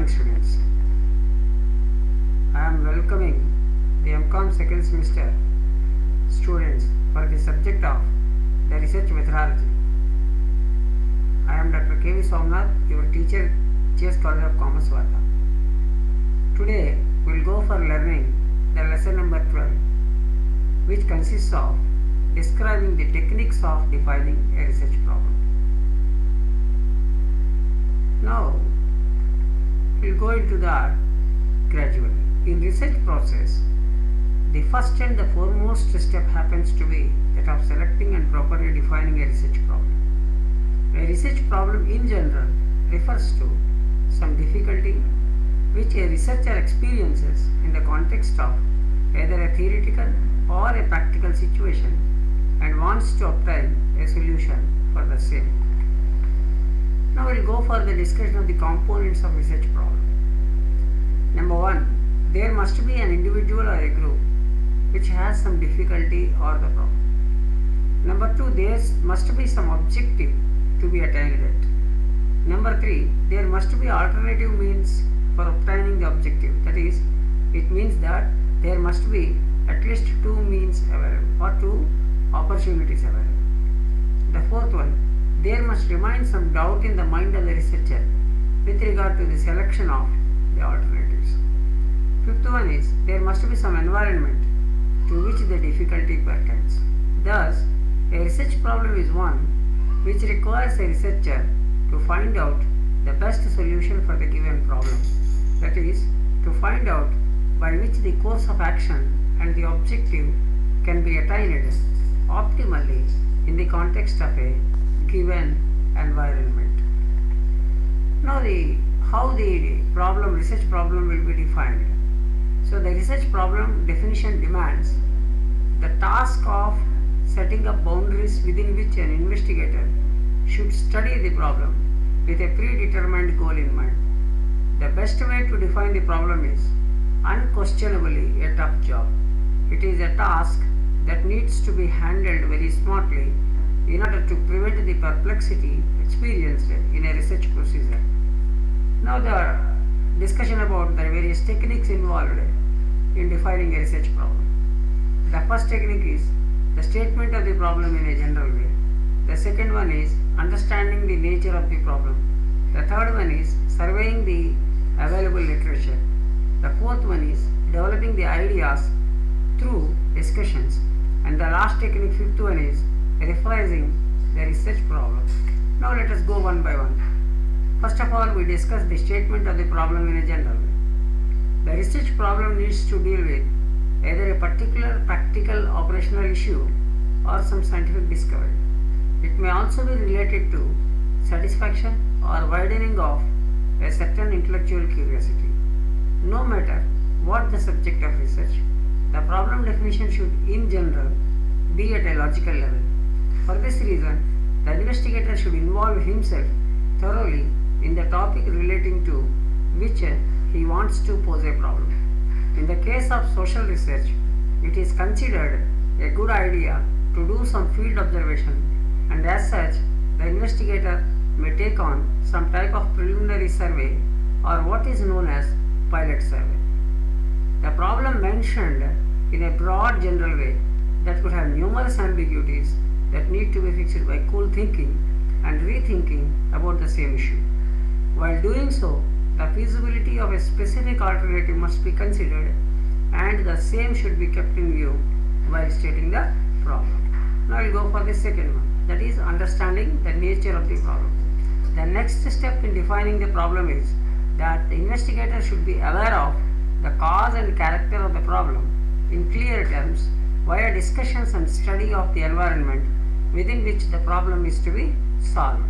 students. I am welcoming the MCOM second semester students for the subject of the research methodology. I am Dr. K.V. Somnath, your teacher, GS College of Commerce, Varda. Today we will go for learning the lesson number 12, which consists of describing the techniques of defining a research problem. Now we will go into that gradually. In research process, the first and the foremost step happens to be that of selecting and properly defining a research problem. A research problem in general refers to some difficulty which a researcher experiences in the context of either a theoretical or a practical situation and wants to obtain a solution for the same. Now we will go for the discussion of the components of research problem. Number 1, there must be an individual or a group which has some difficulty or the problem. Number 2, there must be some objective to be attained at. Number 3, there must be alternative means for obtaining the objective. That is, it means that there must be at least 2 means available or 2 opportunities available. The 4th one, there must remain some doubt in the mind of the researcher with regard to the selection of the alternatives. 5th one is, there must be some environment to which the difficulty pertains. Thus, a research problem is one which requires a researcher to find out the best solution for the given problem. That is, to find out by which the course of action and the objective can be attained optimally in the context of a given environment. Now how the research problem will be defined. So the research problem definition demands the task of setting up boundaries within which an investigator should study the problem with a predetermined goal in mind. The best way to define the problem is unquestionably a tough job. It is a task that needs to be handled very smartly in order to prevent the perplexity experienced in a research procedure. Now the discussion about the various techniques involved in defining a research problem. The first technique is the statement of the problem in a general way. The second one is understanding the nature of the problem. The third one is surveying the available literature. The fourth one is developing the ideas through discussions. And the last technique, fifth one, is rephrasing the research problem. Now let us go one by one. First of all, we discuss the statement of the problem in a general way. The research problem needs to deal with either a particular practical operational issue or some scientific discovery. It may also be related to satisfaction or widening of a certain intellectual curiosity. No matter what the subject of research, the problem definition should in general be at a logical level. For this reason, the investigator should involve himself thoroughly in the topic relating to which he wants to pose a problem. In the case of social research, it is considered a good idea to do some field observation, and as such, the investigator may take on some type of preliminary survey or what is known as pilot survey. The problem mentioned in a broad general way that could have numerous ambiguities that need to be fixed by cool thinking and rethinking about the same issue. While doing so, the feasibility of a specific alternative must be considered and the same should be kept in view while stating the problem. Now we will go for the second one, that is understanding the nature of the problem. The next step in defining the problem is that the investigator should be aware of the cause and character of the problem in clear terms via discussions and study of the environment within which the problem is to be solved.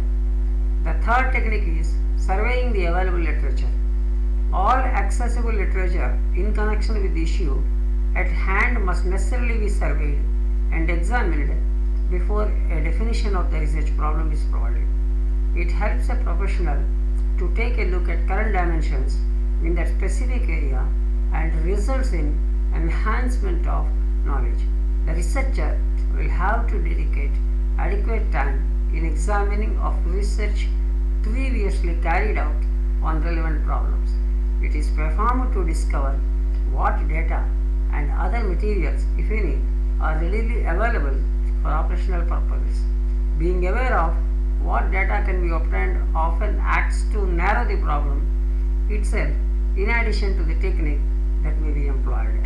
The third technique is surveying the available literature. All accessible literature in connection with the issue at hand must necessarily be surveyed and examined before a definition of the research problem is provided. It helps a professional to take a look at current dimensions in that specific area and results in enhancement of knowledge. The researcher will have to dedicate adequate time in examining of research previously carried out on relevant problems. It is performed to discover what data and other materials, if any, are readily available for operational purposes. Being aware of what data can be obtained often acts to narrow the problem itself in addition to the technique that may be employed.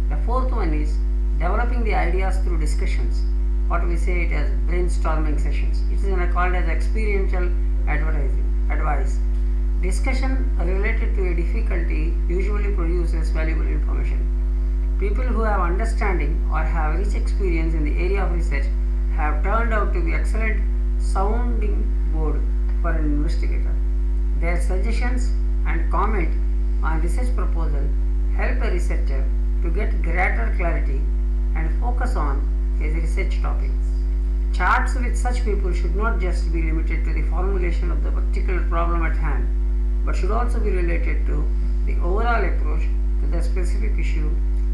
The fourth one is developing the ideas through discussions. What we say it as brainstorming sessions. It is called as experiential advice. Discussion related to a difficulty usually produces valuable information. People who have understanding or have rich experience in the area of research have turned out to be excellent sounding board for an investigator. Their suggestions and comment on research proposal help a researcher to get greater clarity and focus on his research topic. Chats with such people should not just be limited to the formulation of the particular problem at hand, but should also be related to the overall approach to the specific issue,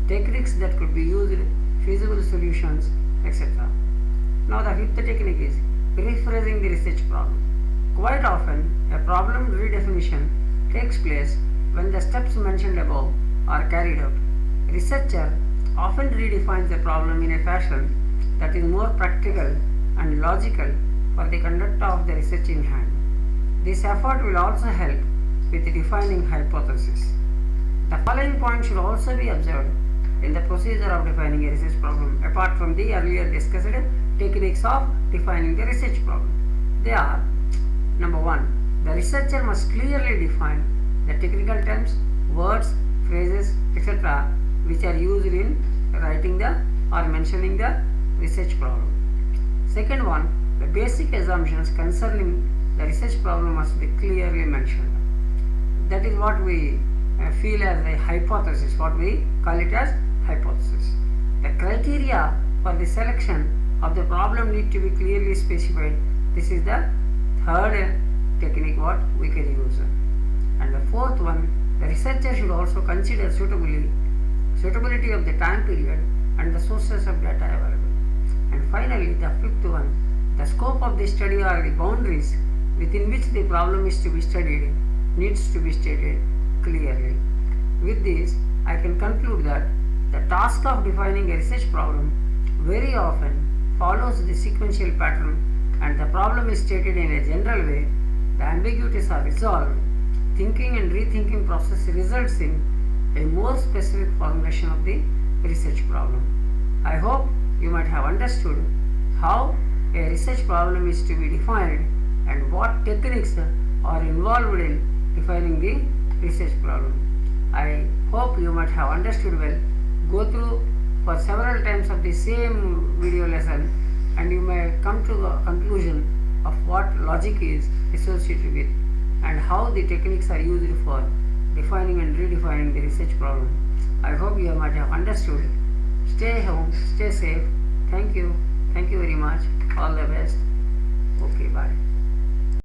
techniques that could be used, feasible solutions, etc. Now the fifth technique is rephrasing the research problem. Quite often, a problem redefinition takes place when the steps mentioned above are carried out. Researcher often redefines a problem in a fashion that is more practical and logical for the conduct of the research in hand. This effort will also help with defining hypothesis. The following point should also be observed in the procedure of defining a research problem, apart from the earlier discussed techniques of defining the research problem. They are: number one, the researcher must clearly define the technical terms, words, phrases, etc., which are used in writing the or mentioning the research problem. Second one, the basic assumptions concerning the research problem must be clearly mentioned. That is what we feel as a hypothesis, what we call it as hypothesis. The criteria for the selection of the problem need to be clearly specified. This is the third technique what we can use. And the fourth one, the researcher should also consider suitability of the time period and the sources of data available. And finally, the fifth one, the scope of the study or the boundaries within which the problem is to be studied needs to be stated clearly. With this, I can conclude that the task of defining a research problem very often follows the sequential pattern, and the problem is stated in a general way, the ambiguities are resolved, thinking and rethinking process results in a more specific formulation of the research problem. I hope you might have understood how a research problem is to be defined and what techniques are involved in defining the research problem. I hope you might have understood well. Go through for several times of the same video lesson and you may come to a conclusion of what logic is associated with and how the techniques are used for defining and redefining the research problem. I hope you might have understood. Stay home, stay safe. Thank you very much. All the best. Okay, bye.